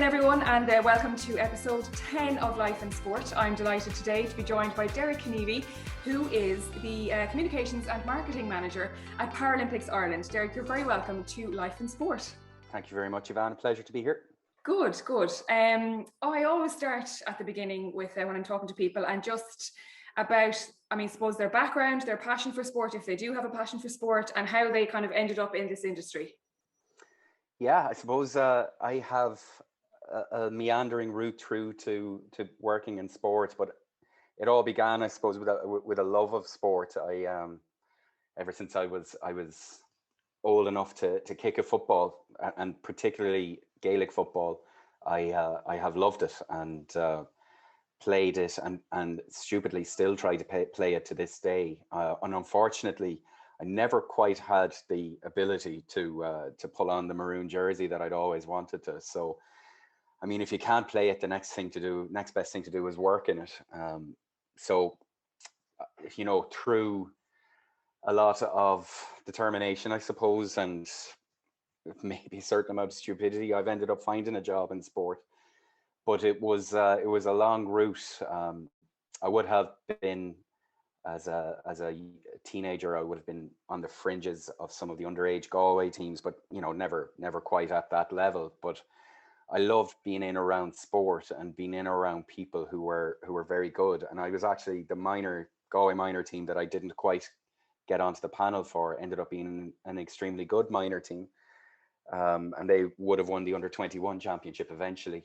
everyone, and welcome to episode 10 of Life in Sport. I'm delighted today to be joined by Derek Kinneavey, who is the Communications and Marketing Manager at Paralympics Ireland. Derek, you're very welcome to Life in Sport. Thank you very much, Evanne. A pleasure to be here. Good, good. I always start at the beginning with when I'm talking to people and just about, suppose their background, their passion for sport, if they do have a passion for sport, and how they kind of ended up in this industry. Yeah, I suppose I have a meandering route through to working in sport, but it all began, I suppose, with a love of sport. I ever since I was old enough to kick a football, and particularly Gaelic football, I have loved it and played it, and stupidly still try to play it to this day. And unfortunately, I never quite had the ability to pull on the maroon jersey that I'd always wanted to. So, I mean, if you can't play it, the next best thing to do is work in it. So, through a lot of determination, I suppose, and maybe a certain amount of stupidity, I've ended up finding a job in sport. But it was a long route. I would have been, as a teenager, I would have been on the fringes of some of the underage Galway teams, but never quite at that level. But I loved being in around sport and being in around people who were very good. And I was actually the Galway minor team that I didn't quite get onto the panel for, ended up being an extremely good minor team. And they would have won the under-21 championship eventually.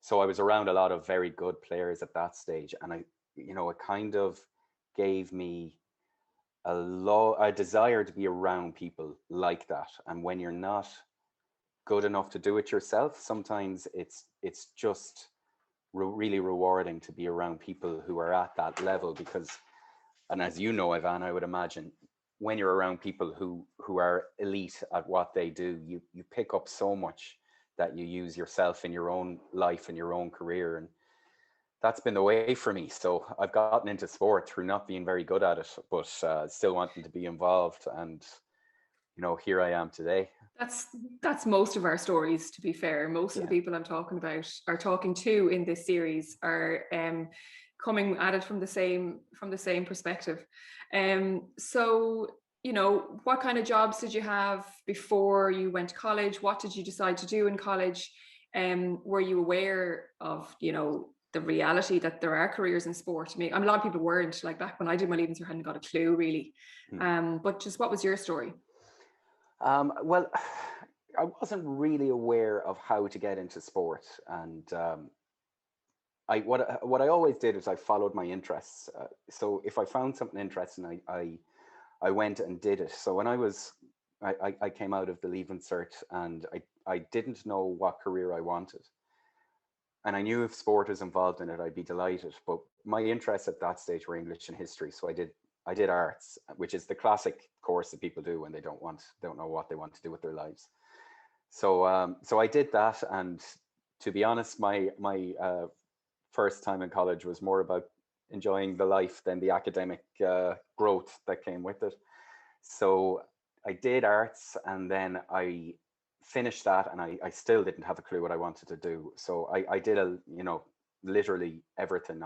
So I was around a lot of very good players at that stage, and it kind of gave me a desire to be around people like that. And when you're not good enough to do it yourself, sometimes it's just really rewarding to be around people who are at that level, because, and as you know, Evanne, I would imagine, when you're around people who are elite at what they do, you pick up so much that you use yourself in your own life and your own career. And that's been the way for me. So I've gotten into sport through not being very good at it, but still wanting to be involved. And, here I am today. That's most of our stories, to be fair. Most of the people I'm talking to in this series are coming at it from the same perspective. So, what kind of jobs did you have before you went to college? What did you decide to do in college? Were you aware of, the reality that there are careers in sport? I mean, a lot of people weren't. Like back when I did my leaving cert, I hadn't got a clue really. But just what was your story? Well, I wasn't really aware of how to get into sport, and what I always did was I followed my interests. So if I found something interesting, I went and did it. So when I came out of the leaving cert, and I didn't know what career I wanted. And I knew if sport was involved in it, I'd be delighted. But my interests at that stage were English and history. So I did arts, which is the classic course that people do when they don't know what they want to do with their lives. So I did that, and to be honest, my first time in college was more about enjoying the life than the academic growth that came with it. So I did arts, and then I finished that, and I still didn't have a clue what I wanted to do. So I did literally everything.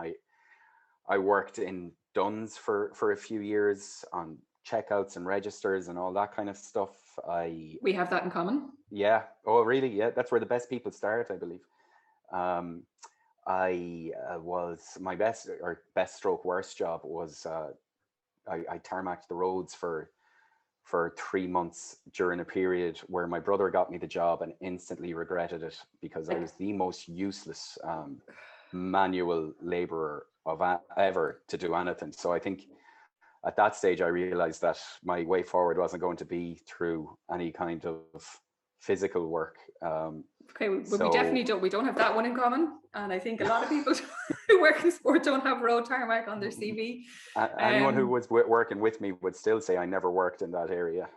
I worked in Dunn's for a few years on checkouts and registers and all that kind of stuff. We have that in common. Yeah. Oh, really? Yeah. That's where the best people start, I believe. I was my best stroke worst job was I tarmacked the roads for 3 months during a period where my brother got me the job and instantly regretted it, because I was the most useless manual laborer of ever to do anything. So I think at that stage I realized that my way forward wasn't going to be through any kind of physical work. Okay, we don't have that one in common, and I think a lot of people who work in sport don't have road tarmac on their CV. Anyone who was working with me would still say I never worked in that area.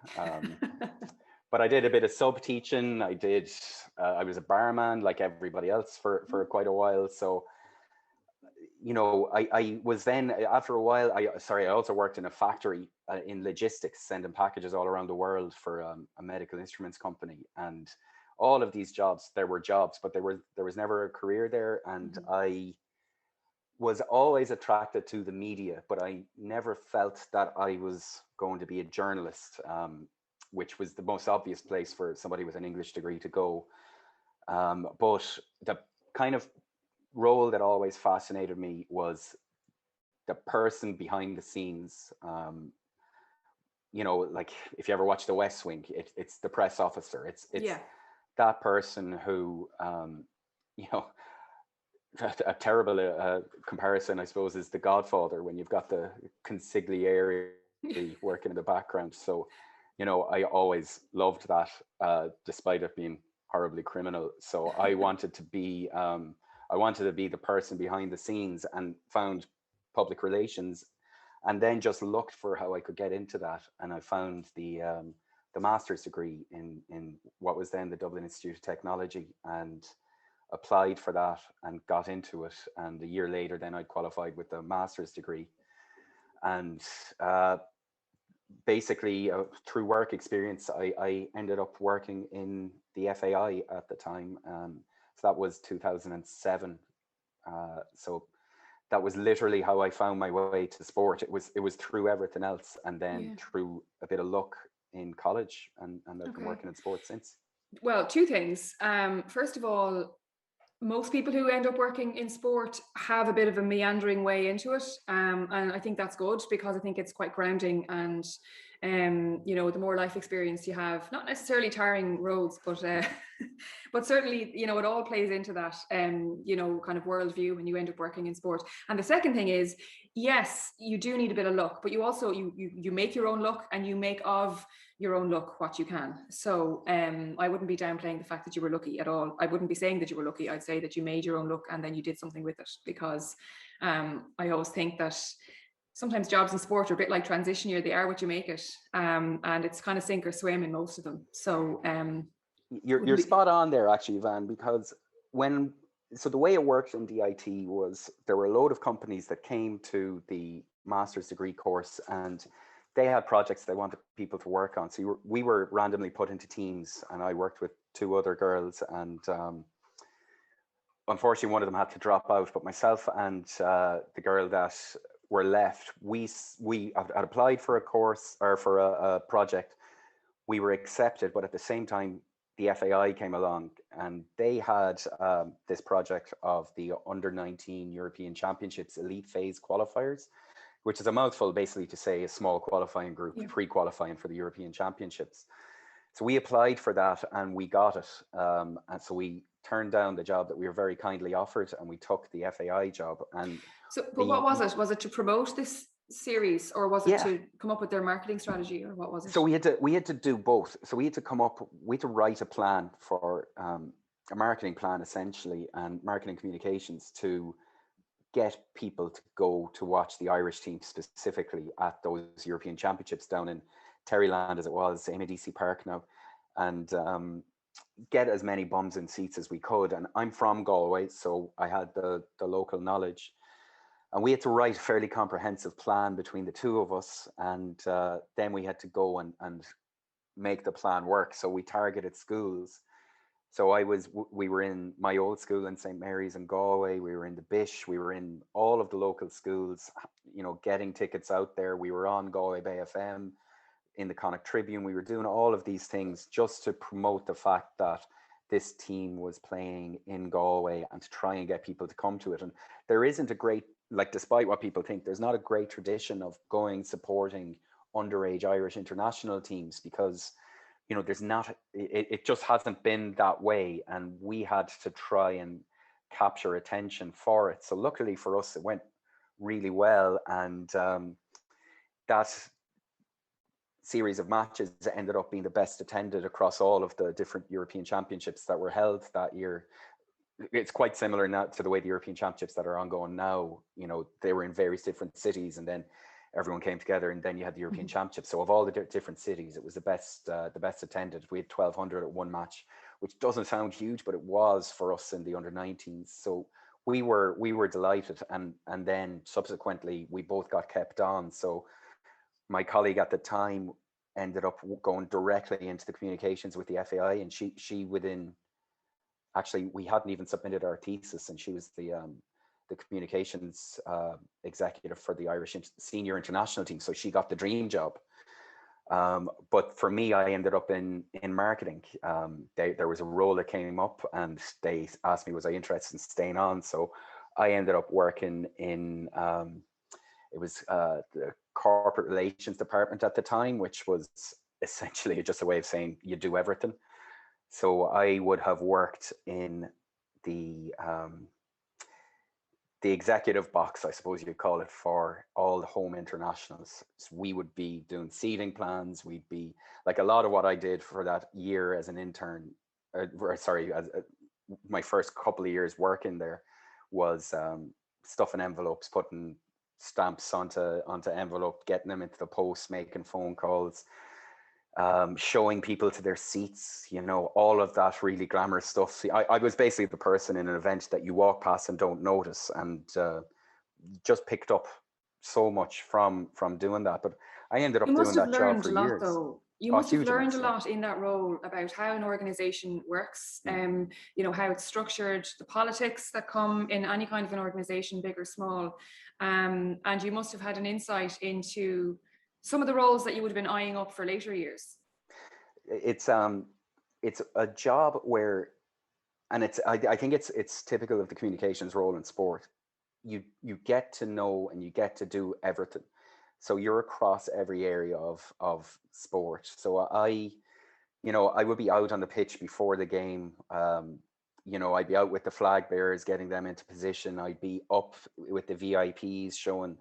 But I did a bit of sub teaching. I was a barman like everybody else for quite a while. So, I was then, after a while, I also worked in a factory in logistics, sending packages all around the world for a medical instruments company. And all of these jobs, there were jobs, but there was never a career there. And I was always attracted to the media, but I never felt that I was going to be a journalist, which was the most obvious place for somebody with an English degree to go. But the kind of role that always fascinated me was the person behind the scenes. You know, like if you ever watch The West Wing, it's the press officer. It's that person who, you know, a terrible comparison, I suppose, is The Godfather, when you've got the consigliere working in the background. So, you know, I always loved that, despite it being horribly criminal. So I wanted to be the person behind the scenes, and found public relations, and then just looked for how I could get into that. And I found the master's degree in what was then the Dublin Institute of Technology, and applied for that and got into it. And a year later, then I qualified with the master's degree. And basically, through work experience, I ended up working in the FAI at the time. So that was 2007. So that was literally how I found my way to sport. It was through everything else, and then through a bit of luck in college, and I've been working in sports since. Well, two things. First of all, most people who end up working in sport have a bit of a meandering way into it. And I think that's good, because I think it's quite grounding, and you know, the more life experience you have, not necessarily tarring roads, but but certainly, you know, it all plays into that, you know, kind of worldview when you end up working in sport. And the second thing is, yes, you do need a bit of luck, but you also, you make your own luck, and you make of your own luck what you can. So I wouldn't be downplaying the fact that you were lucky at all. I wouldn't be saying that you were lucky. I'd say that you made your own luck, and then you did something with it, because I always think that sometimes jobs in sport are a bit like transition year. They are what you make it, and it's kind of sink or swim in most of them. So you're spot on there, actually, Evanne, because so the way it worked in DIT was there were a load of companies that came to the master's degree course, and they had projects they wanted people to work on. So we were randomly put into teams, and I worked with two other girls, and unfortunately one of them had to drop out, but myself and the girl that were left, we had applied for a course, or for a project. We were accepted, but at the same time the FAI came along, and they had this project of the under-19 European Championships elite phase qualifiers, which is a mouthful basically to say a small qualifying group, pre-qualifying for the European Championships. So we applied for that, and we got it. And so we turned down the job that we were very kindly offered, and we took the FAI job. And so, but what was it? Was it to promote this series, or was it to come up with their marketing strategy, or what was it? So we had to do both. So we had to write a plan for a marketing plan, essentially, and marketing communications to get people to go to watch the Irish team specifically at those European Championships down in Terryland, as it was, AMDC Park now, and get as many bums in seats as we could. And I'm from Galway, so I had the local knowledge, and we had to write a fairly comprehensive plan between the two of us, and then we had to go and make the plan work. So we targeted schools. So we were in my old school in St. Mary's in Galway. We were in the Bish. We were in all of the local schools, you know, getting tickets out there. We were on Galway Bay FM, in the Connacht Tribune. We were doing all of these things just to promote the fact that this team was playing in Galway, and to try and get people to come to it. And there isn't a great, like, despite what people think, there's not a great tradition of supporting underage Irish international teams, because you know, there's not, it just hasn't been that way, and we had to try and capture attention for it. So luckily for us, it went really well, and that series of matches ended up being the best attended across all of the different European Championships that were held that year. It's quite similar now to the way the European Championships that are ongoing now, you know, they were in various different cities, and then everyone came together, and then you had the European Championships. So of all the different cities, it was the best attended. We had 1,200 at one match, which doesn't sound huge, but it was for us in the under-19s. So we were delighted, and then subsequently we both got kept on. So my colleague at the time ended up going directly into the communications with the FAI, and she within, actually we hadn't even submitted our thesis, and she was the communications executive for the Irish senior international team, so she got the dream job. But for me, I ended up in marketing. There was a role that came up, and they asked me, was I interested in staying on? So I ended up working in it was the corporate relations department at the time, which was essentially just a way of saying you do everything. So I would have worked in the executive box, I suppose you'd call it, for all the home internationals. So we would be doing seating plans. We'd be like, a lot of what I did for that year as an intern, my first couple of years working there, was stuffing envelopes, putting stamps onto envelope, getting them into the post, making phone calls, showing people to their seats, all of that really glamorous stuff. I was basically the person in an event that you walk past and don't notice, and just picked up so much from doing that. But I ended You up must doing have that job learned for a lot, years. though. You Oh, must have huge learned amounts, a yeah. lot in that role about how an organization works, how it's structured, the politics that come in any kind of an organization, big or small. And you must have had an insight into some of the roles that you would have been eyeing up for later years. It's a job where, and I think it's typical of the communications role in sport. You get to know and you get to do everything. So you're across every area of sport. So I would be out on the pitch before the game. I'd be out with the flag bearers, getting them into position. I'd be up with the VIPs, showing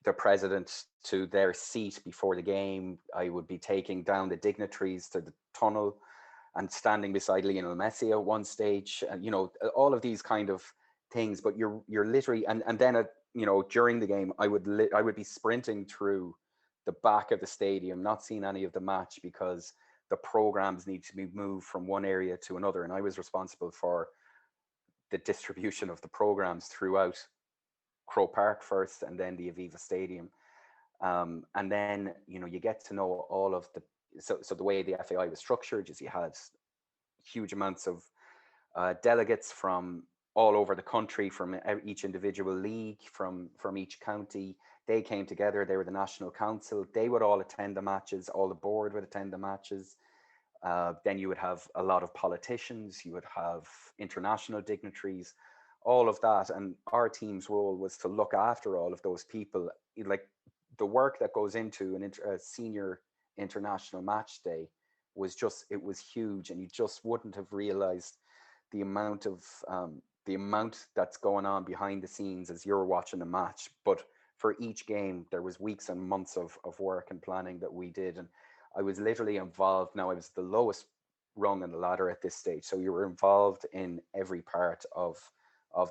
the president to their seat before the game. I would be taking down the dignitaries to the tunnel and standing beside Lionel Messi at one stage, and all of these kind of things. But you're literally, and then during the game, I would be sprinting through the back of the stadium, not seeing any of the match, because the programs need to be moved from one area to another, and I was responsible for the distribution of the programs throughout Croke Park first, and then the Aviva Stadium. And then you get to know all of the, so the way the FAI was structured is you had huge amounts of delegates from all over the country, from each individual league, from each county. They came together. They were the national council. They would all attend the matches. All the board would attend the matches. Then you would have a lot of politicians. You would have international dignitaries, all of that. And our team's role was to look after all of those people. Like, the work that goes into a senior international match day it was huge, and you just wouldn't have realized the amount that's going on behind the scenes as you're watching a match. But for each game, there was weeks and months of work and planning that we did, and I was literally involved. Now, I was the lowest rung on the ladder at this stage, so you were involved in every part of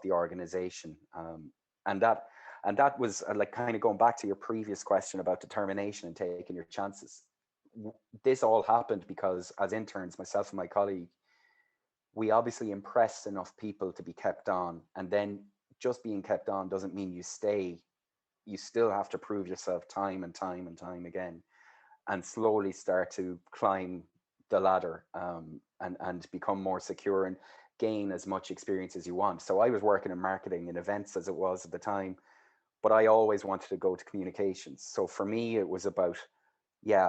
the organization, and that was like, kind of going back to your previous question about determination and taking your chances. This all happened because, as interns, myself and my colleague, we obviously impressed enough people to be kept on. And then just being kept on doesn't mean you stay. You still have to prove yourself time and time and time again, and slowly start to climb the ladder, and become more secure and gain as much experience as you want. So I was working in marketing and events as it was at the time, but I always wanted to go to communications. So for me, it was about,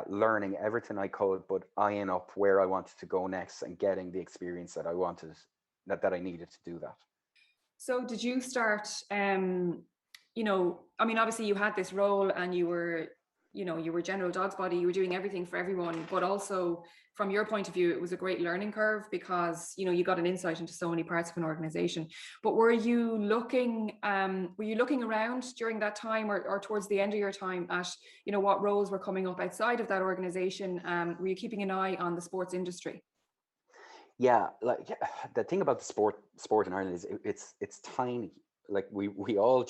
learning everything I could, but eyeing up where I wanted to go next and getting the experience that I wanted, that I needed to do that. So did you start, obviously you had this role and you were general dog's body, you were doing everything for everyone, but also from your point of view, it was a great learning curve because, you got an insight into so many parts of an organization. But were you looking around during that time or towards the end of your time at, what roles were coming up outside of that organization? Were you keeping an eye on the sports industry? Yeah, like, the thing about the sport in Ireland is it's tiny. Like, we all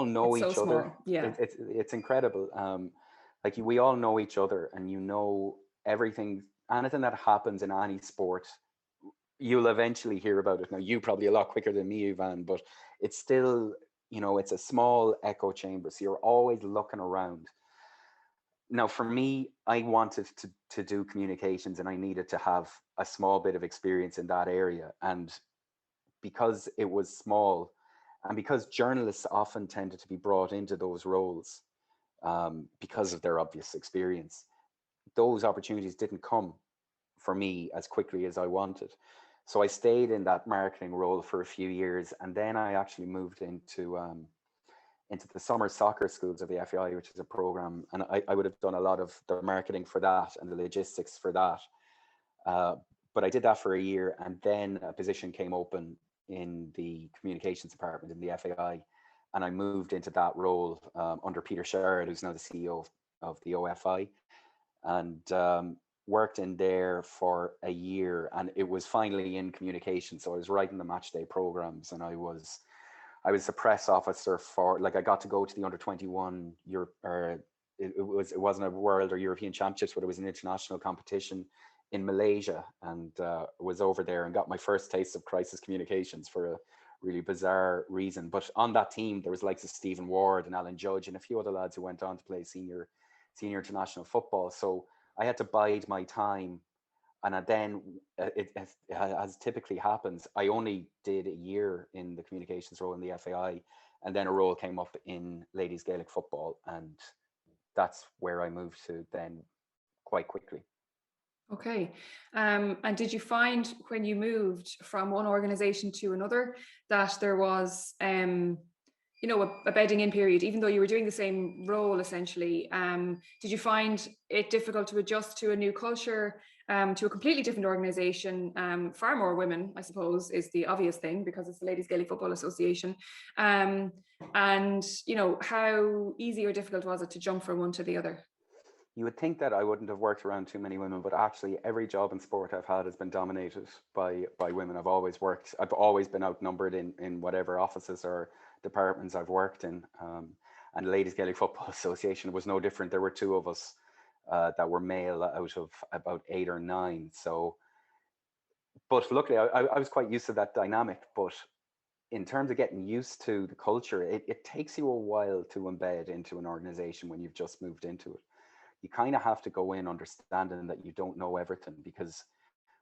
know It's so each other. small. Yeah. It's incredible. Like, we all know each other, and everything, anything that happens in any sport, you'll eventually hear about it. Now, you probably a lot quicker than me, Evanne, but it's still, it's a small echo chamber. So you're always looking around. Now, for me, I wanted to do communications, and I needed to have a small bit of experience in that area. And because it was small, and because journalists often tended to be brought into those roles because of their obvious experience, those opportunities didn't come for me as quickly as I wanted. So I stayed in that marketing role for a few years, and then I actually moved into the summer soccer schools of the FAI, which is a program, and I would have done a lot of the marketing for that and the logistics for that. Uh, but I did that for a year, and then a position came open in the communications department in the FAI, and I moved into that role under Peter Sherrod, who's now the CEO of the OFI, and worked in there for a year. And it was finally in communication, so I was writing the match day programs, and I was the press officer for, like, I got to go to the under-21 Europe, or it wasn't a world or European championships, but it was an international competition in Malaysia, and was over there and got my first taste of crisis communications for a really bizarre reason. But on that team, there was likes of Stephen Ward and Alan Judge and a few other lads who went on to play senior international football. So I had to bide my time. And then as typically happens, I only did a year in the communications role in the FAI, and then a role came up in ladies Gaelic football, and that's where I moved to then quite quickly. Okay. And did you find when you moved from one organization to another that there was, a bedding in period, even though you were doing the same role essentially? Did you find it difficult to adjust to a new culture, to a completely different organization? Far more women, I suppose, is the obvious thing because it's the Ladies Gaelic Football Association. And, how easy or difficult was it to jump from one to the other? You would think that I wouldn't have worked around too many women, but actually every job in sport I've had has been dominated by women. I've always been outnumbered in whatever offices or departments I've worked in. And the Ladies Gaelic Football Association was no different. There were two of us that were male out of about 8 or 9. So, but luckily I was quite used to that dynamic. But in terms of getting used to the culture, it takes you a while to embed into an organization when you've just moved into it. You kind of have to go in understanding that you don't know everything, because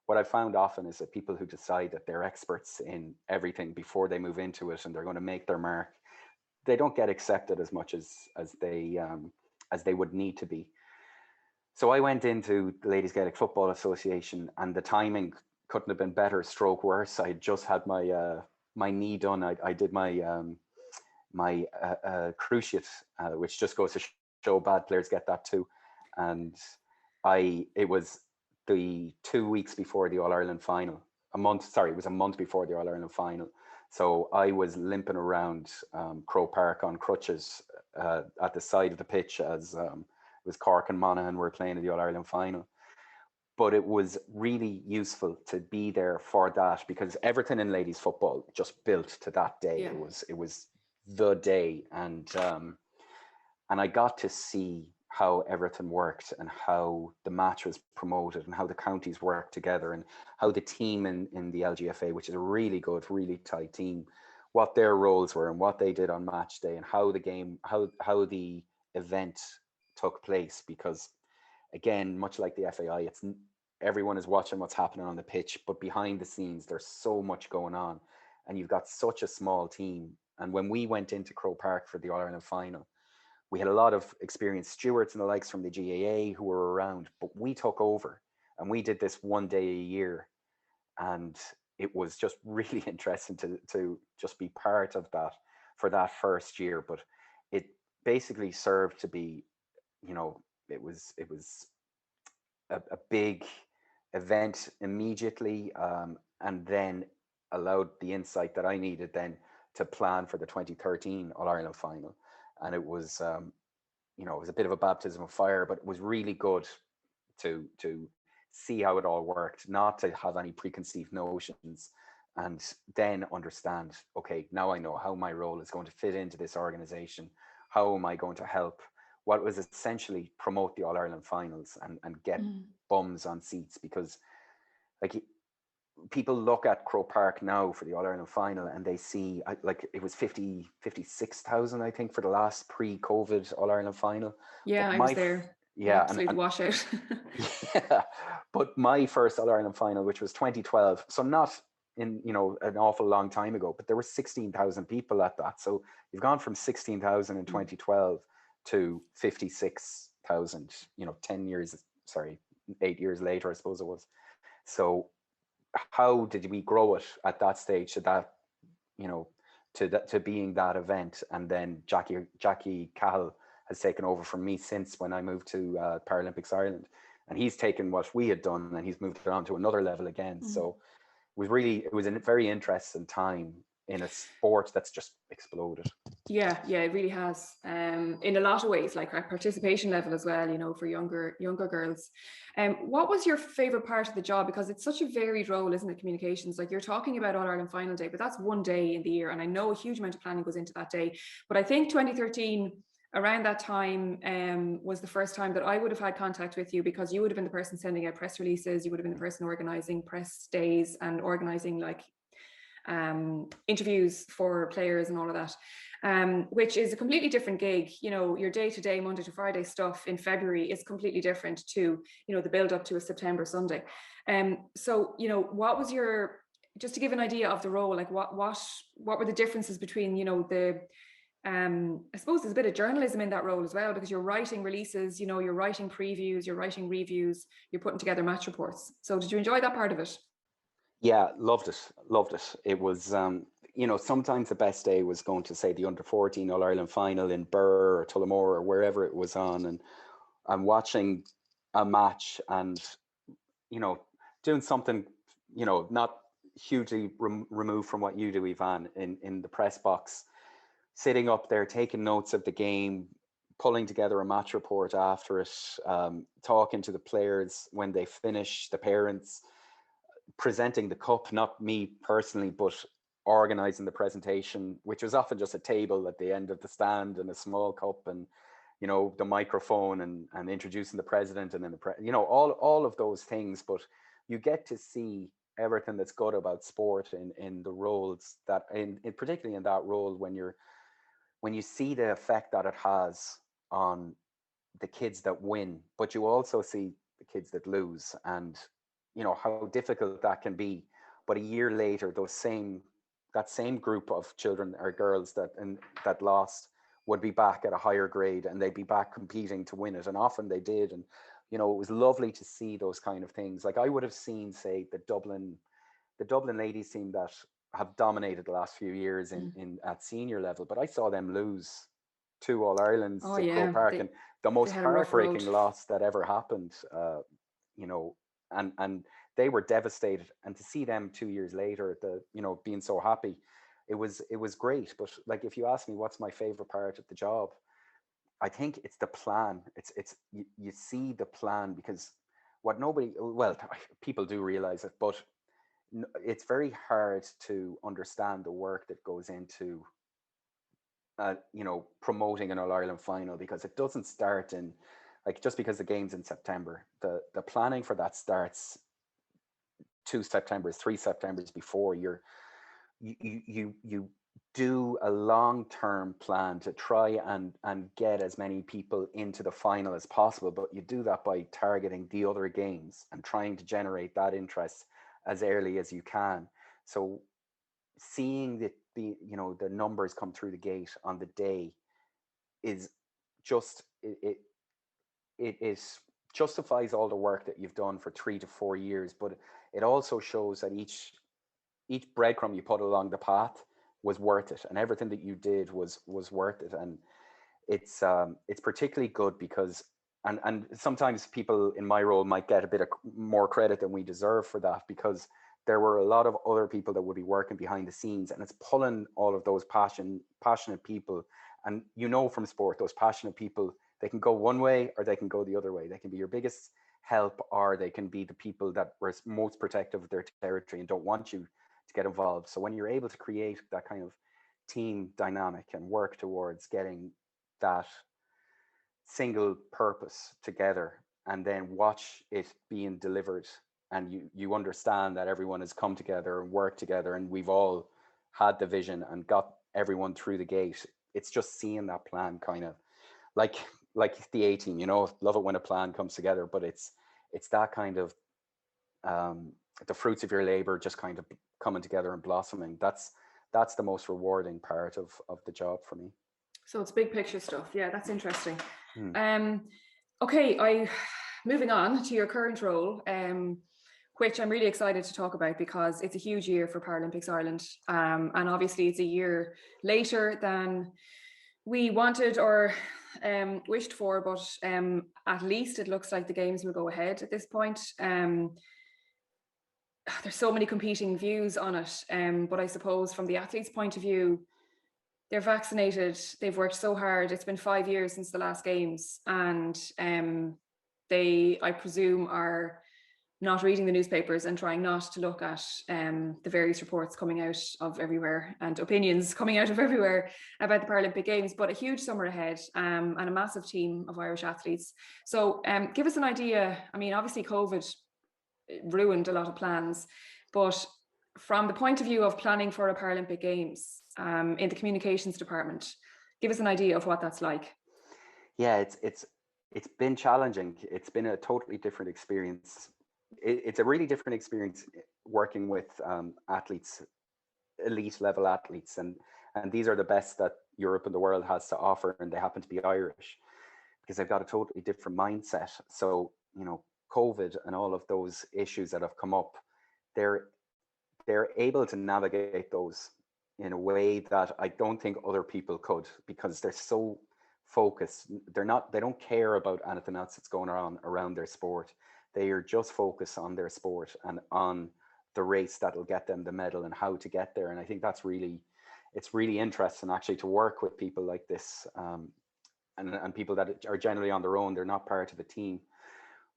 what I found often is that people who decide that they're experts in everything before they move into it and they're going to make their mark, they don't get accepted as much as they would need to be. So I went into the Ladies Gaelic Football Association, and the timing couldn't have been better, stroke worse. I just had my knee done. I did my cruciate, which just goes to show bad players get that too. And it was the 2 weeks before the All-Ireland final. It was a month before the All-Ireland final. So I was limping around Crow Park on crutches at the side of the pitch as it was Cork and Monaghan were playing in the All-Ireland final. But it was really useful to be there for that, because everything in ladies football just built to that day. Yeah. It was the day, and I got to see how everything worked and how the match was promoted and how the counties worked together and how the team in the LGFA, which is a really good, really tight team, what their roles were and what they did on match day, and how the event took place. Because again, much like the FAI, everyone is watching what's happening on the pitch, but behind the scenes there's so much going on, and you've got such a small team. And when we went into Crow Park for the All-Ireland final, we had a lot of experienced stewards and the likes from the GAA who were around, but we took over and we did this one day a year. And it was just really interesting to just be part of that for that first year. But it basically served to be, it was a big event immediately, and then allowed the insight that I needed then to plan for the 2013 All-Ireland final. And it was, it was a bit of a baptism of fire, but it was really good to see how it all worked, not to have any preconceived notions, and then understand, okay, now I know how my role is going to fit into this organization. How am I going to help what was essentially promote the All-Ireland finals and get bums on seats? Because like, people look at Crow Park now for the All-Ireland final and they see, like, it was 56,000, I think, for the last pre-COVID All-Ireland final. Yeah, But I was there. An Yeah, absolute washout. yeah, but my first All Ireland final, which was 2012, so not in, you know, an awful long time ago, but there were 16,000 people at that. So you've gone from 16,000 in 2012 to 56,000, you know, 10 years, sorry, 8 years later, I suppose it was. So how did we grow it at that stage to that, you know, to being that event? And then Jackie Cahill has taken over from me since when I moved to Paralympics Ireland, and he's taken what we had done and he's moved it on to another level again. So it was a very interesting time in a sport that's just exploded. Yeah, it really has. In a lot of ways, like our participation level as well, you know, for younger girls. What was your favorite part of the job? Because it's such a varied role, isn't it? Communications, like you're talking about All Ireland Final Day, but that's one day in the year, and I know a huge amount of planning goes into that day. But I think 2013, around that time, was the first time that I would have had contact with you, because you would have been the person sending out press releases, you would have been the person organizing press days and organizing like interviews for players and all of that, which is a completely different gig. You know, your day-to-day Monday to Friday stuff in February is completely different to, you know, the build up to a September Sunday. So, you know, what was your, just to give an idea of the role, like what were the differences between, you know, the I suppose there's a bit of journalism in that role as well, because you're writing releases, you know, you're writing previews, you're writing reviews, you're putting together match reports. So did you enjoy that part of it? Yeah, loved it. Loved it. It was, you know, sometimes the best day was going to, say, the under 14 All Ireland final in Burr or Tullamore or wherever it was on, and I'm watching a match and, you know, doing something, you know, not hugely removed from what you do, Evanne, in the press box, sitting up there taking notes of the game, pulling together a match report after it, talking to the players when they finish, the parents, presenting the cup, not me personally, but organizing the presentation, which was often just a table at the end of the stand and a small cup and, you know, the microphone and introducing the president and then you know, all of those things. But you get to see everything that's good about sport in the roles that in particularly in that role, when you see the effect that it has on the kids that win, but you also see the kids that lose, and you know how difficult that can be. But a year later, that same group of children or girls that lost would be back at a higher grade, and they'd be back competing to win it, and often they did. And you know, it was lovely to see those kind of things. Like I would have seen, say, the Dublin ladies team that have dominated the last few years in at senior level, but I saw them lose two All Irelands Oh at Croke yeah, Park, and the they most had a rough road. heartbreaking loss that ever happened. You know, and they were devastated, and to see them 2 years later, you know, being so happy, it was great. But like, if you ask me what's my favorite part of the job, I think it's the plan. It's you see the plan, because what nobody, well, people do realize it, but it's very hard to understand the work that goes into you know, promoting an All Ireland final, because it doesn't start in, like, just because the game's in September, the planning for that starts 2 Septembers, 3 Septembers before. You do a long-term plan to try and get as many people into the final as possible, but you do that by targeting the other games and trying to generate that interest as early as you can. So seeing the you know, the numbers come through the gate on the day is just it justifies all the work that you've done for 3 to 4 years, but it also shows that each breadcrumb you put along the path was worth it, and everything that you did was worth it. And it's particularly good because, and sometimes people in my role might get a bit of more credit than we deserve for that, because there were a lot of other people that would be working behind the scenes, and it's pulling all of those passionate people. And you know, from sport, those passionate people, they can go one way or they can go the other way. They can be your biggest help, or they can be the people that were most protective of their territory and don't want you to get involved. So when you're able to create that kind of team dynamic and work towards getting that single purpose together, and then watch it being delivered, and you understand that everyone has come together and worked together, and we've all had the vision and got everyone through the gate. It's just seeing that plan, kind of like, like the A team, you know, love it when a plan comes together, but it's that kind of the fruits of your labor just kind of coming together and blossoming. That's the most rewarding part of the job for me. So it's big picture stuff. Yeah, that's interesting. Hmm. Okay, moving on to your current role, which I'm really excited to talk about because it's a huge year for Paralympics Ireland, and obviously it's a year later than we wanted or wished for, but at least it looks like the games will go ahead at this point. There's so many competing views on it, but I suppose from the athlete's point of view, they're vaccinated, they've worked so hard. It's been 5 years since the last games, and they, I presume, are not reading the newspapers and trying not to look at the various reports coming out of everywhere and opinions coming out of everywhere about the Paralympic Games. But a huge summer ahead, and a massive team of Irish athletes. So give us an idea. I mean, obviously COVID ruined a lot of plans, but from the point of view of planning for a Paralympic Games, in the communications department, give us an idea of what that's like. Yeah, it's been challenging. It's been a totally different experience. It's a really different experience working with athletes, elite level athletes, and these are the best that Europe and the world has to offer, and they happen to be Irish because they've got a totally different mindset. So, you know, COVID and all of those issues that have come up, they're able to navigate those in a way that I don't think other people could, because they're so focused. They don't care about anything else that's going on around their sport. They are just focused on their sport and on the race that'll get them the medal and how to get there. And I think that's it's really interesting actually to work with people like this, and people that are generally on their own. They're not part of a team.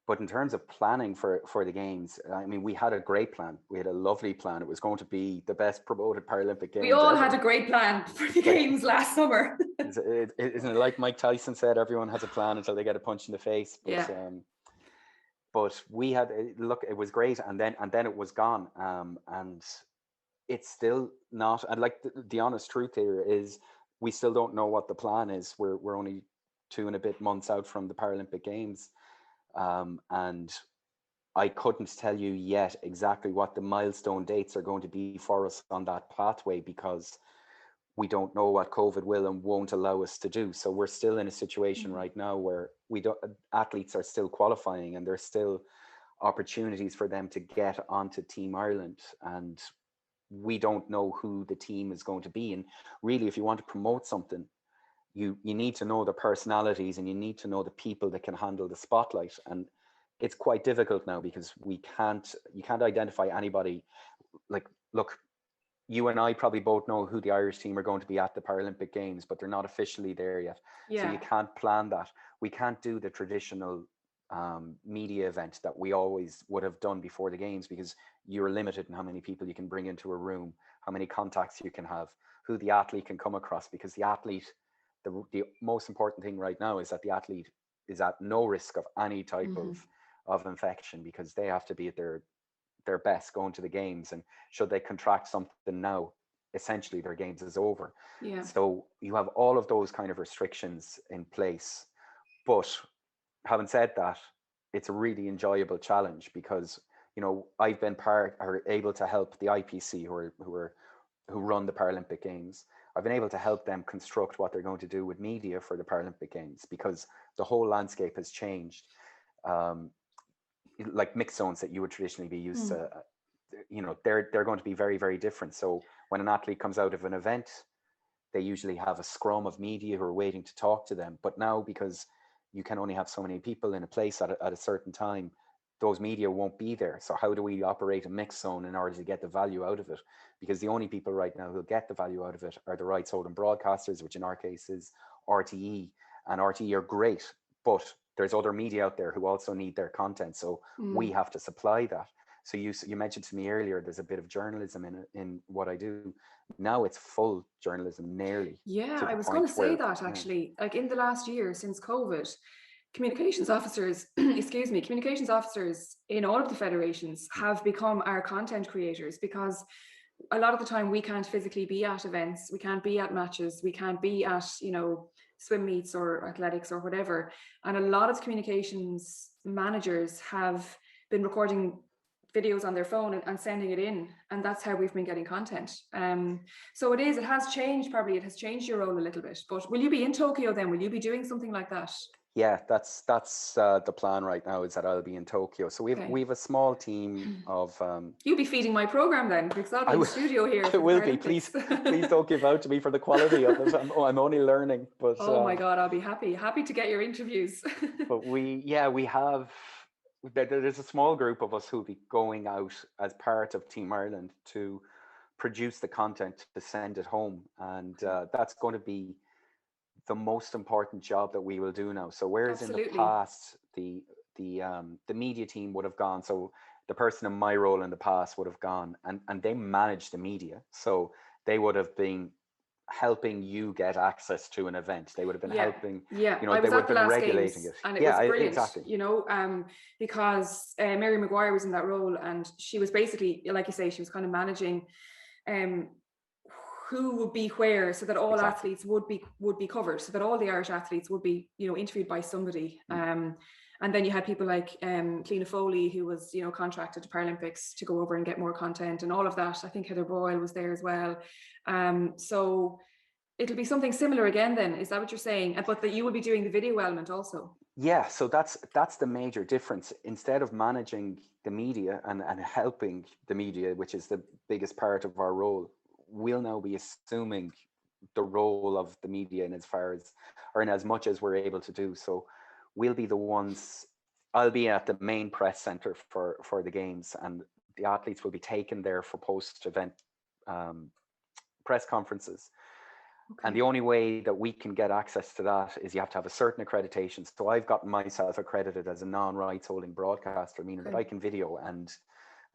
But in terms of planning for the games, I mean, we had a great plan. We had a lovely plan. It was going to be the best promoted Paralympic Games We all ever. had a great plan for the games last summer. Isn't it like Mike Tyson said, everyone has a plan until they get a punch in the face? But, yeah. But we had, look, it was great. And then it was gone. And it's still not, and like the honest truth here is we still don't know what the plan is. We're only 2 and a bit months out from the Paralympic Games. And I couldn't tell you yet exactly what the milestone dates are going to be for us on that pathway, because we don't know what COVID will and won't allow us to do. So we're still in a situation right now where athletes are still qualifying, and there's still opportunities for them to get onto Team Ireland, and we don't know who the team is going to be. And really, if you want to promote something, you need to know the personalities, and you need to know the people that can handle the spotlight. And it's quite difficult now because you can't identify anybody. Like, look, you and I probably both know who the Irish team are going to be at the Paralympic Games, but they're not officially there yet. Yeah. So you can't plan that. We can't do the traditional media event that we always would have done before the games, because you're limited in how many people you can bring into a room, how many contacts you can have, who the athlete can come across, because the athlete, the most important thing right now is that the athlete is at no risk of any type of infection, because they have to be at their best going to the games. And should they contract something now, essentially their games is over. Yeah. So you have all of those kind of restrictions in place. But having said that, it's a really enjoyable challenge, because, you know, I've been able to help the IPC who run the Paralympic Games. I've been able to help them construct what they're going to do with media for the Paralympic Games, because the whole landscape has changed. Like mixed zones that you would traditionally be used to, you know, they're going to be very, very different. So when an athlete comes out of an event, they usually have a scrum of media who are waiting to talk to them. But now, because you can only have so many people in a place at a certain time, those media won't be there. So how do we operate a mixed zone in order to get the value out of it? Because the only people right now who'll get the value out of it are the rights holding broadcasters, which in our case is RTE. And RTE are great, but there's other media out there who also need their content. So we have to supply that. So you mentioned to me earlier, there's a bit of journalism in what I do. Now it's full journalism nearly. Yeah, I was going to say that actually. Yeah. Like in the last year since COVID, communications officers, communications officers in all of the federations have become our content creators, because a lot of the time we can't physically be at events, we can't be at matches, we can't be at, you know, swim meets or athletics or whatever. And a lot of communications managers have been recording videos on their phone and sending it in, and that's how we've been getting content. So it has changed. Probably it has changed your role a little bit. But will you be in Tokyo then? Will you be doing something like that? Yeah, that's the plan right now, is that I'll be in Tokyo. So we've a small team of. You'll be feeding my program then, because I'll be in studio here. I will be. Please don't give out to me for the quality of it. I'm only learning. But oh my God, I'll be happy to get your interviews. But there's a small group of us who'll be going out as part of Team Ireland to produce the content to send it home, and that's going to be the most important job that we will do now. So whereas in the past the media team would have gone, so the person in my role in the past would have gone and they managed the media, so they would have been helping you get access to an event. They would have been helping, you know, they would have been regulating it. And it was brilliant, exactly. You know, because Mary Maguire was in that role, and she was basically, like you say, she was kind of managing who would be where, so that all athletes would be covered, so that all the Irish athletes would be, you know, interviewed by somebody. And then you had people like Cliona Foley, who was, you know, contracted to Paralympics to go over and get more content and all of that. I think Heather Boyle was there as well. So it'll be something similar again then, is that what you're saying? But that you will be doing the video element also. Yeah, so that's the major difference. Instead of managing the media and helping the media, which is the biggest part of our role, we'll now be assuming the role of the media in as far as, or in as much as we're able to do. So we'll be the ones. I'll be at the main press center for the games, and the athletes will be taken there for post-event press conferences. Okay. And the only way that we can get access to that is you have to have a certain accreditation. So I've gotten myself accredited as a non-rights holding broadcaster, meaning that I can video and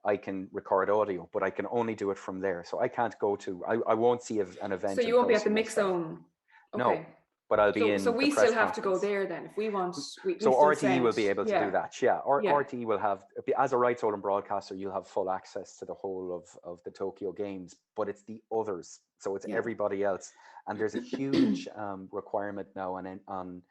I can record audio, but I can only do it from there. So I can't go to, I won't see an event. So you won't be at the mix zone? Okay. No, but I'll be in. So we still have to go there then if we want. So RTE will be able to do that. Yeah. RTE will have, as a rights holding broadcaster, you'll have full access to the whole of the Tokyo Games, but it's the others. So it's everybody else. And there's a huge requirement now on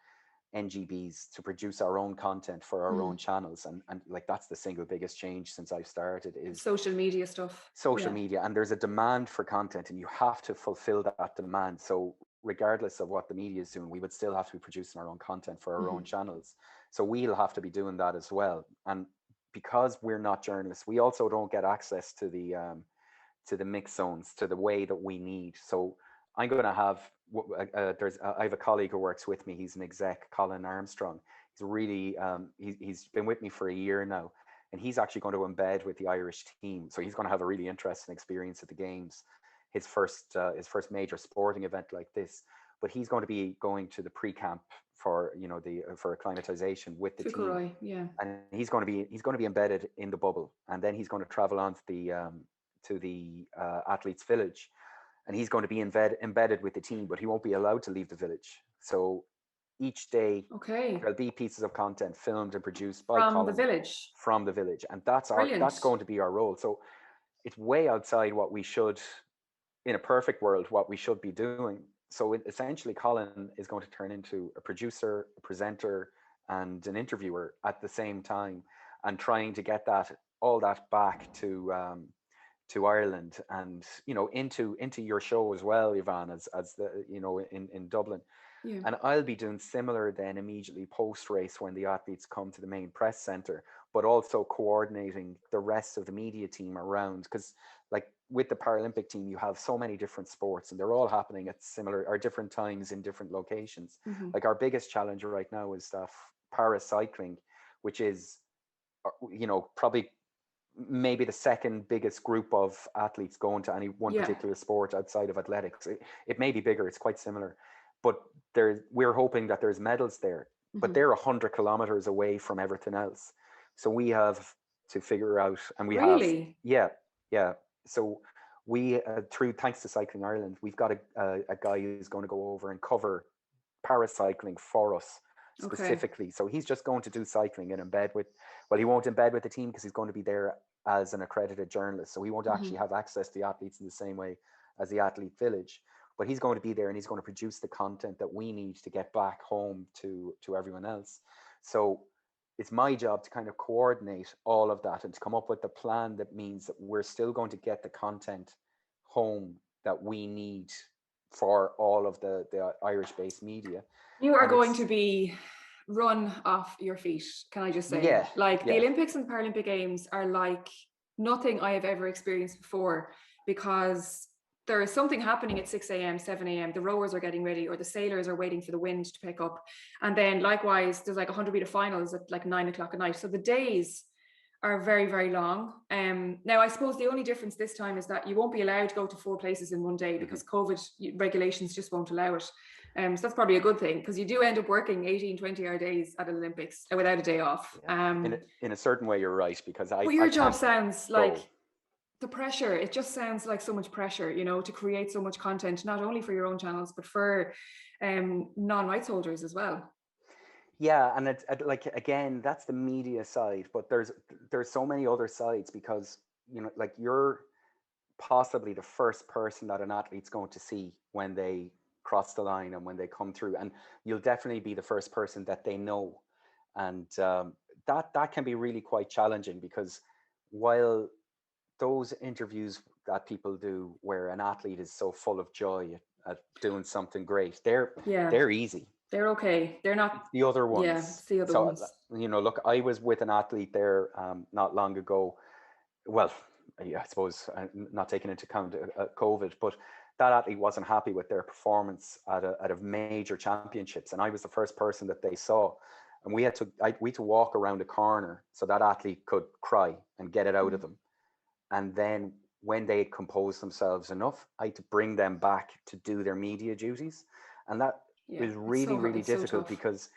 NGBs to produce our own content for our own channels, and like that's the single biggest change since I've started is social media stuff. Social media, and there's a demand for content, and you have to fulfill that demand. So regardless of what the media is doing, we would still have to be producing our own content for our own channels. So we'll have to be doing that as well. And because we're not journalists, we also don't get access to the mix zones to the way that we need. So I'm going to have, I have a colleague who works with me. He's an exec, Colin Armstrong. He's really, he's been with me for a year now, and he's actually going to embed with the Irish team. So he's going to have a really interesting experience at the games, his first major sporting event like this. But he's going to be going to the pre-camp for, you know, for acclimatization with the team. Yeah. And he's going to be embedded in the bubble, and then he's going to travel on to the athletes' village. And he's going to be embedded with the team, but he won't be allowed to leave the village. So each day, there'll be pieces of content filmed and produced by Colin from the village, and that's going to be our role. So it's way outside what we should, in a perfect world, what we should be doing. So essentially, Colin is going to turn into a producer, a presenter, and an interviewer at the same time, and trying to get all that back to Ireland, and, you know, into your show as well, Evanne, as the, you know, in Dublin. Yeah. And I'll be doing similar then immediately post race when the athletes come to the main press center, but also coordinating the rest of the media team around, because like with the Paralympic team, you have so many different sports and they're all happening at similar or different times in different locations. Like our biggest challenge right now is paracycling, which is, you know, probably maybe the second biggest group of athletes going to any one particular sport outside of athletics. It may be bigger, it's quite similar, but we're hoping that there's medals there, but they're 100 kilometers away from everything else. So we have to figure out, and we have, so we, through Thanks to Cycling Ireland, we've got a guy who's going to go over and cover paracycling for us specifically. So he's just going to do cycling and embed with, well, he won't embed with the team because he's going to be there as an accredited journalist. So he won't actually have access to the athletes in the same way as the athlete village. But he's going to be there and he's going to produce the content that we need to get back home to everyone else. So it's my job to kind of coordinate all of that and to come up with the plan that means that we're still going to get the content home that we need for all of the Irish-based media. You are going to be run off your feet, can I just say? Yeah, like the Olympics and Paralympic Games are like nothing I have ever experienced before, because there is something happening at 6 a.m., 7 a.m. The rowers are getting ready, or the sailors are waiting for the wind to pick up. And then likewise, there's like 100-meter finals at like 9 o'clock at night. So the days are very, very long. Now, I suppose the only difference this time is that you won't be allowed to go to 4 places in one day because COVID regulations just won't allow it. So that's probably a good thing, because you do end up working 18, 20-hour days at Olympics without a day off. In a certain way, you're right, because but your job sounds like the pressure. It just sounds like so much pressure, you know, to create so much content, not only for your own channels, but for non-rights holders as well. Yeah, and it's like, again, that's the media side, but there's so many other sides, because, you know, like, you're possibly the first person that an athlete's going to see when they cross the line and when they come through, and you'll definitely be the first person that they know. And that can be really quite challenging, because while those interviews that people do where an athlete is so full of joy at doing something great, they're easy. They're okay. They're not the other ones. Yeah, it's the other ones. You know, look, I was with an athlete there not long ago. Well, I suppose not taking into account COVID, but that athlete wasn't happy with their performance at a major championships, and I was the first person that they saw, and we had to walk around a corner so that athlete could cry and get it out of them. And then when they had composed themselves enough, I had to bring them back to do their media duties. And that is really, really difficult, because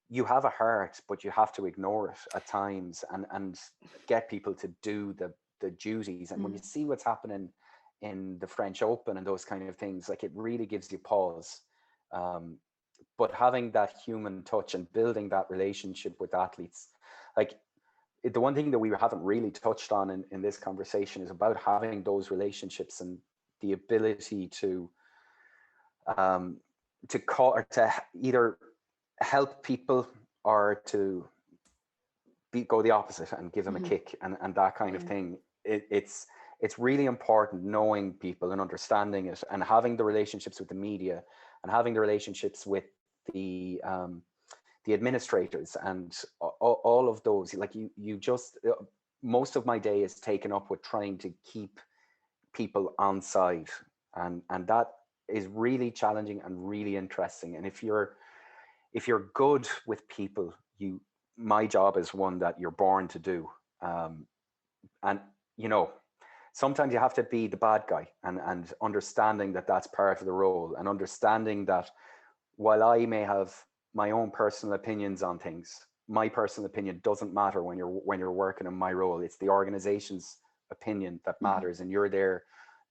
you have a heart, but you have to ignore it at times and get people to do the duties. And when you see what's happening in the French Open and those kind of things, like, it really gives you pause. But having that human touch and building that relationship with athletes, like, the one thing that we haven't really touched on in this conversation is about having those relationships and the ability to call, or to either help people, or to go the opposite and give them a kick and that kind of thing. It's really important knowing people and understanding it, and having the relationships with the media, and having the relationships with the administrators, and all of those. Like, you just, most of my day is taken up with trying to keep people on side, and that is really challenging and really interesting. And if you're good with people, my job is one that you're born to do. And, you know, sometimes you have to be the bad guy, and understanding that that's part of the role, and understanding that while I may have my own personal opinions on things, my personal opinion doesn't matter when you're working in my role. It's the organization's opinion that matters, and you're there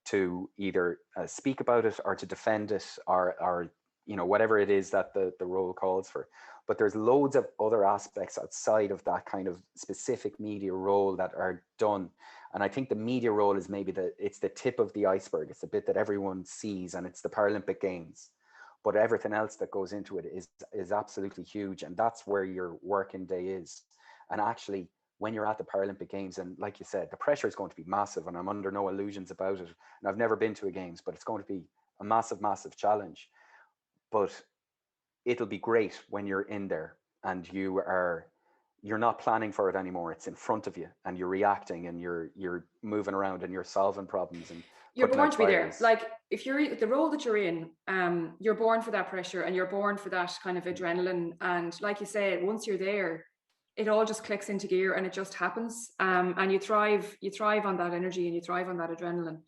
to either speak about it, or to defend it, or you know, whatever it is that the role calls for. But there's loads of other aspects outside of that kind of specific media role that are done. And I think the media role is maybe it's the tip of the iceberg. It's the bit that everyone sees, and it's the Paralympic Games. But everything else that goes into it is absolutely huge. And that's where your working day is. And actually, when you're at the Paralympic Games, and like you said, the pressure is going to be massive, and I'm under no illusions about it. And I've never been to a Games, but it's going to be a massive, massive challenge. But it'll be great when you're in there and you're not planning for it anymore. It's in front of you, and you're reacting, and you're moving around, and you're solving problems, and you're born to be there. Like, if you're the role that you're in, you're born for that pressure, and you're born for that kind of adrenaline. And like you say, once you're there, it all just clicks into gear, and it just happens. And you thrive on that energy, and you thrive on that adrenaline.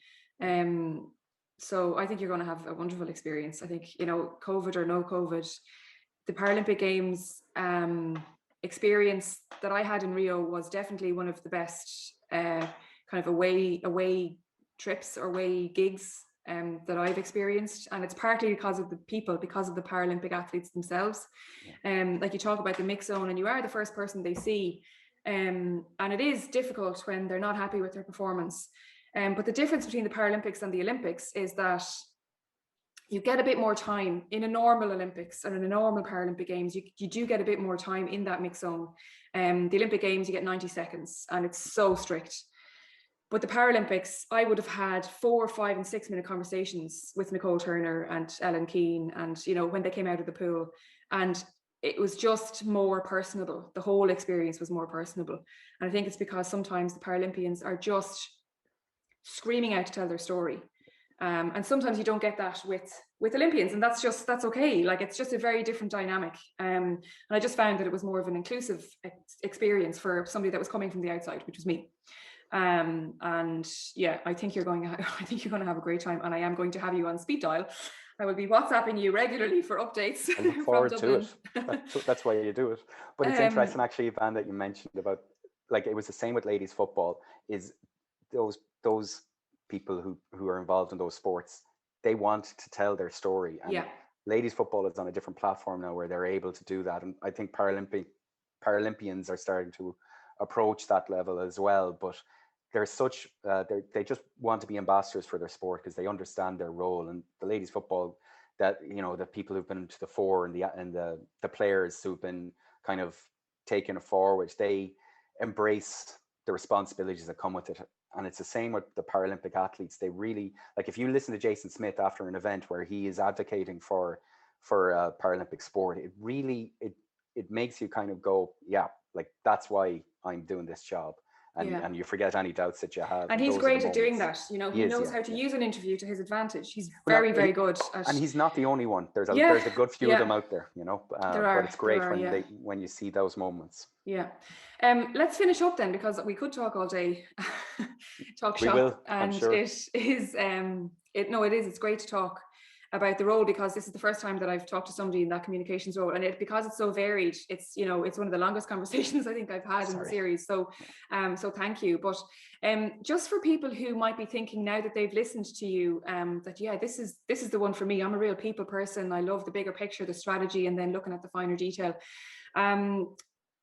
So I think you're going to have a wonderful experience. I think, you know, COVID or no COVID, the Paralympic Games experience that I had in Rio was definitely one of the best kind of away trips or away gigs that I've experienced. And it's partly because of the people, because of the Paralympic athletes themselves. Like, you talk about the mix zone, and you are the first person they see. and it is difficult when they're not happy with their performance. But the difference between the Paralympics and the Olympics is that you get a bit more time in a normal Olympics and in a normal Paralympic Games. You do get a bit more time in that mix zone. The Olympic Games, you get 90 seconds and it's so strict. But the Paralympics, I would have had 4, 5 and 6 minute conversations with Nicole Turner and Ellen Keane, and when they came out of the pool, and it was just more personable. The whole experience was more personable. And I think it's because sometimes the Paralympians are just screaming out to tell their story. And sometimes you don't get that with Olympians, and that's okay. Like, it's just a very different dynamic. And I just found that it was more of an inclusive experience for somebody that was coming from the outside, which was me. And yeah, I think you're going to have a great time, and I am going to have you on speed dial. I will be WhatsApping you regularly for updates. I look forward to it. That's why you do it. But it's interesting, actually, Evanne, that you mentioned about, like, it was the same with ladies football. Is those people who are involved in those sports, they want to tell their story, and ladies football is on a different platform now where they're able to do that, and I think Paralympians are starting to approach that level as well. But they're they just want to be ambassadors for their sport because they understand their role. And the ladies football, that the people who've been to the fore and the players who've been kind of taken forward, they embrace the responsibilities that come with it. And it's the same with the Paralympic athletes. They really, like, if you listen to Jason Smith after an event where he is advocating for Paralympic sport, it really it makes you kind of go, yeah, like, that's why I'm doing this job. And you forget any doubts that you have. And he's great at doing that. He knows how to use an interview to his advantage. He's very good at... And he's not the only one. There's a good few of them out there, but it's great when you see those moments. Yeah. Let's finish up then, because we could talk all day. Talk shop. We will, and I'm sure. It's great to talk about the role, because this is the first time that I've talked to somebody in that communications role, and because it's so varied, it's it's one of the longest conversations I think I've had in the series. So thank you. But just for people who might be thinking now that they've listened to you, that this is the one for me. I'm a real people person. I love the bigger picture, the strategy, and then looking at the finer detail.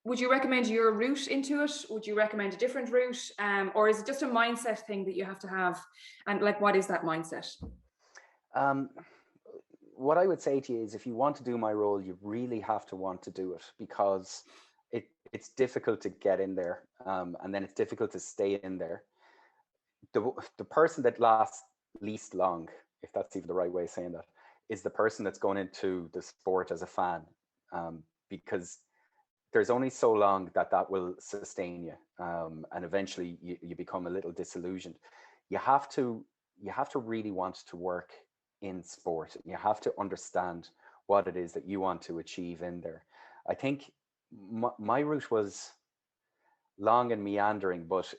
Would you recommend your route into it? Would you recommend a different route, or is it just a mindset thing that you have to have? And, like, what is that mindset? What I would say to you is, if you want to do my role, you really have to want to do it, because it's difficult to get in there, and then it's difficult to stay in there. The person that lasts least long, if that's even the right way of saying that, is the person that's going into the sport as a fan, because there's only so long that will sustain you, and eventually you become a little disillusioned. You have to really want to work in sport. You have to understand what it is that you want to achieve in there. I think my route was long and meandering, but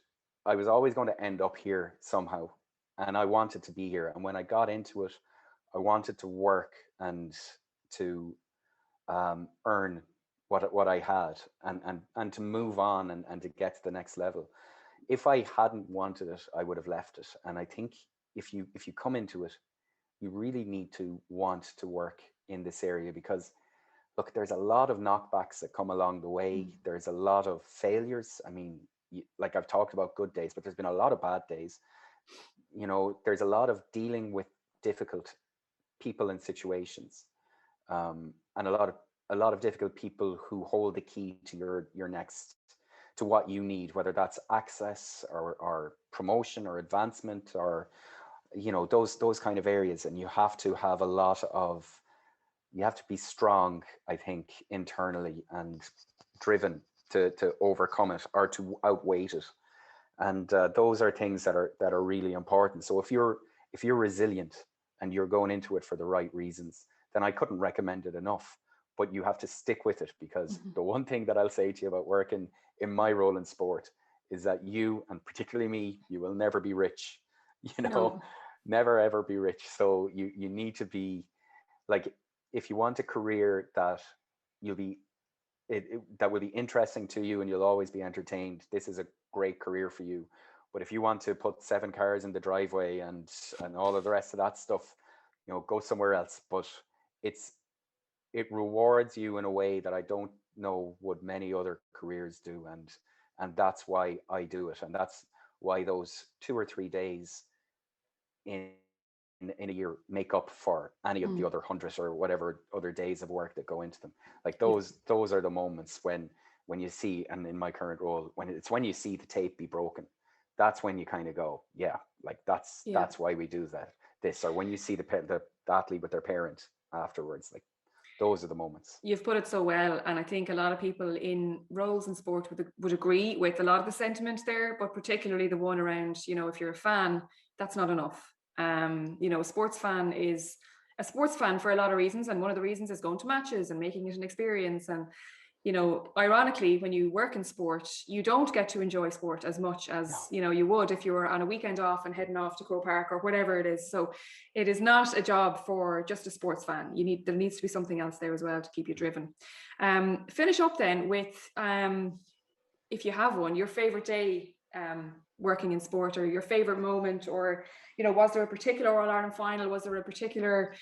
I was always going to end up here somehow, and I wanted to be here. And when I got into it, I wanted to work and to earn what I had, and to move on and to get to the next level. If I hadn't wanted it, I would have left it. And I think if you come into it, you really need to want to work in this area, because look, there's a lot of knockbacks that come along the way. There's a lot of failures. I mean, like, I've talked about good days, but there's been a lot of bad days. There's a lot of dealing with difficult people and situations, and a lot of difficult people who hold the key to your next, to what you need, whether that's access or promotion or advancement, or those kind of areas. And you have to have you have to be strong, I think, internally, and driven to overcome it, or to outweigh it. And those are things that are really important. So if you're resilient and you're going into it for the right reasons, then I couldn't recommend it enough. But you have to stick with it, because the one thing that I'll say to you about working in my role in sport is that you, and particularly me, you will never be rich. No. Never ever be rich. So you need to be, like, if you want a career that that will be interesting to you and you'll always be entertained, this is a great career for you. But if you want to put 7 cars in the driveway and all of the rest of that stuff, go somewhere else. But it rewards you in a way that I don't know would many other careers do. And And that's why I do it. And that's why those 2 or 3 days in a year make up for any of the other 100 or whatever other days of work that go into them. Like those are the moments when you see, and in my current role, when you see the tape be broken, that's when you kind of go, yeah, like that's why we do this. Or when you see the athlete with their parent afterwards, like those are the moments. You've put it so well, and I think a lot of people in roles in sport would agree with a lot of the sentiment there, but particularly the one around, if you're a fan, that's not enough. A sports fan is a sports fan for a lot of reasons, and one of the reasons is going to matches and making it an experience. And ironically, when you work in sport, you don't get to enjoy sport as much as you would if you were on a weekend off and heading off to Croke Park or whatever it is. So it is not a job for just a sports fan. There needs to be something else there as well to keep you driven. Finish up then with, if you have one, your favorite day working in sport, or your favorite moment, or was there a particular All-Ireland final? Was there a particular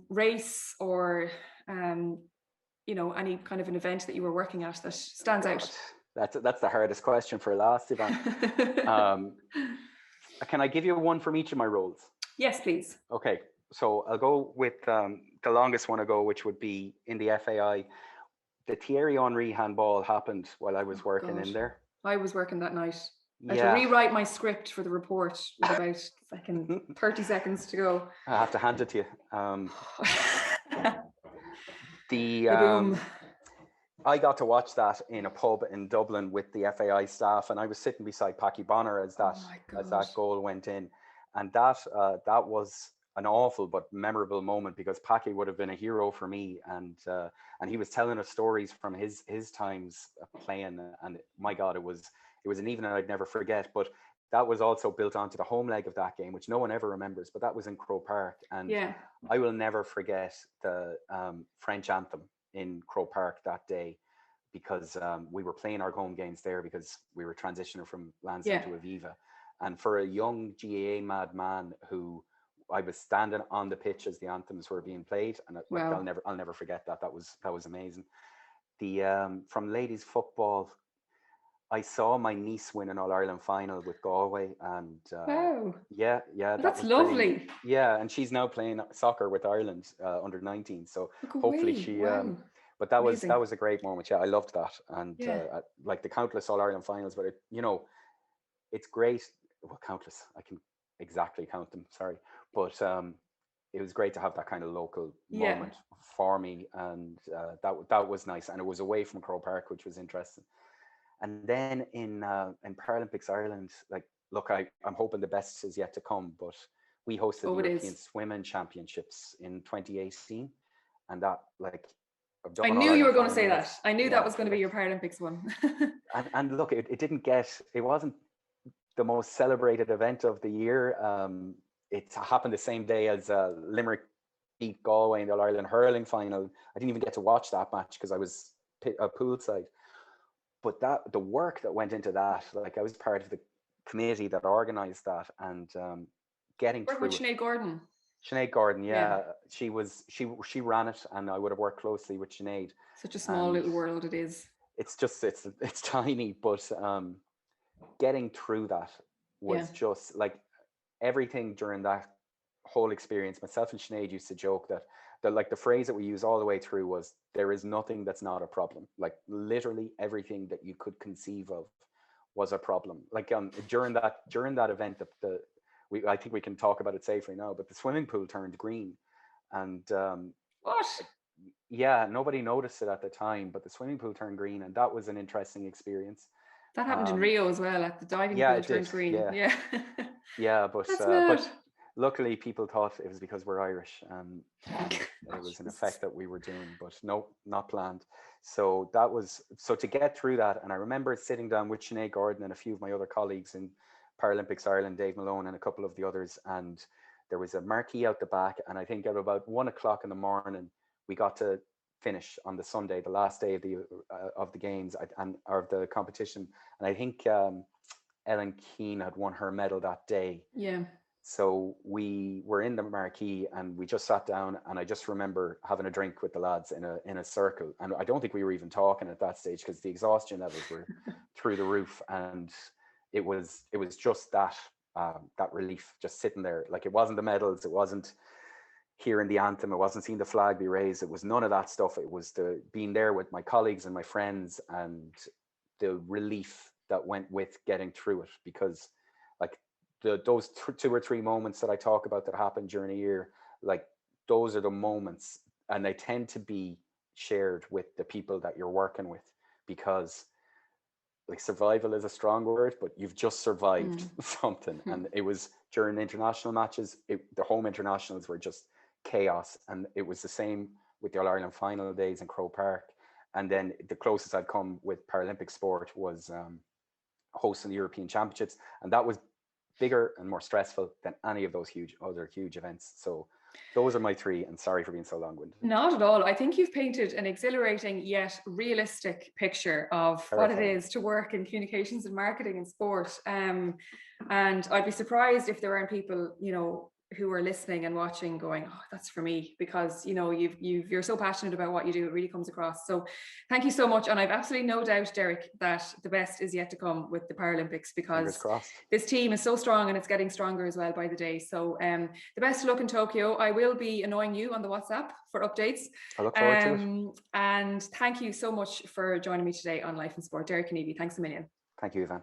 race, or any kind of an event that you were working at that stands out? That's the hardest question for last, Evanne. Can I give you one from each of my roles? Yes, please. Okay, so I'll go with the longest one ago, which would be in the FAI. The Thierry Henry handball happened while I was working in there. I was working that night. I had to rewrite my script for the report with about 30 seconds to go. I have to hand it to you. I got to watch that in a pub in Dublin with the FAI staff, and I was sitting beside Packy Bonner as that goal went in, and that was an awful but memorable moment, because Packy would have been a hero for me, and he was telling us stories from his times playing, and my God, it was an evening I'd never forget. But that was also built onto the home leg of that game, which no one ever remembers, but that was in Croke Park, and I will never forget the French anthem in Croke Park that day, because we were playing our home games there because we were transitioning from Lansing to Aviva. And for a young GAA madman, who I was standing on the pitch as the anthems were being played, and I'll never forget that. That was amazing. The from ladies football, I saw my niece win an All-Ireland final with Galway, and that's lovely. And she's now playing soccer with Ireland under 19. So hopefully she. But that was a great moment. Yeah, I loved that, and like the countless All-Ireland finals. But it's great. Well, countless. I can exactly count them. Sorry, but it was great to have that kind of local moment for me, and that was nice. And it was away from Croke Park, which was interesting. And then in Paralympics Ireland, like, look, I'm hoping the best is yet to come, but we hosted the European Swimming Championships in 2018, and that, like, I knew you were going to say that. I knew that was going to be your Paralympics one. and look, it wasn't the most celebrated event of the year. It happened the same day as Limerick beat Galway in the All-Ireland hurling final. I didn't even get to watch that match because I was poolside. But the work that went into that, like, I was part of the committee that organised that, and getting through with Sinead Gordon. Sinead Gordon, she ran it, and I would have worked closely with Sinead. Such a small little world it is. It's just it's tiny, but getting through that was just like everything during that whole experience. Myself and Sinead used to joke that the phrase that we use all the way through was, there is nothing that's not a problem. Like, literally everything that you could conceive of was a problem. Like, during that event, I think we can talk about it safely now, but the swimming pool turned green, and what? Yeah, nobody noticed it at the time, but the swimming pool turned green, and that was an interesting experience. That happened in Rio as well, at the diving pool it turned green. But luckily people thought it was because we're Irish, and it was an effect that we were doing, but no, not planned. So to get through that, and I remember sitting down with Sinead Gordon and a few of my other colleagues in Paralympics Ireland, Dave Malone and a couple of the others, and there was a marquee out the back, and I think at about 1:00 in the morning we got to finish on the Sunday, the last day of the games or of the competition, and I think Ellen Keane had won her medal that day. So we were in the marquee and we just sat down, and I just remember having a drink with the lads in a circle. And I don't think we were even talking at that stage because the exhaustion levels were through the roof. And it was just that relief, just sitting there. Like, it wasn't the medals, it wasn't hearing the anthem, it wasn't seeing the flag be raised, it was none of that stuff. It was the being there with my colleagues and my friends, and the relief that went with getting through it. Because like those 2 or 3 moments that I talk about that happened during a year, like, those are the moments, and they tend to be shared with the people that you're working with, because like, survival is a strong word, but you've just survived something. And it was during international matches, the home internationals were just chaos, and it was the same with the All-Ireland final days in Croke Park. And then the closest I'd come with Paralympic sport was hosting the European Championships, and that was bigger and more stressful than any of those other huge events. So those are my 3, and sorry for being so long-winded. Not at all. I think you've painted an exhilarating yet realistic picture of what it is to work in communications and marketing and sport. And I'd be surprised if there aren't people, who are listening and watching going, oh, that's for me, because you're so passionate about what you do. It really comes across. So thank you so much. And I've absolutely no doubt, Derek, that the best is yet to come with the Paralympics, because this team is so strong, and it's getting stronger as well by the day. So the best of luck in Tokyo. I will be annoying you on the WhatsApp for updates. I look forward to it. And thank you so much for joining me today on Life in Sport. Derek Kinneavey, thanks a million. Thank you, Evanne.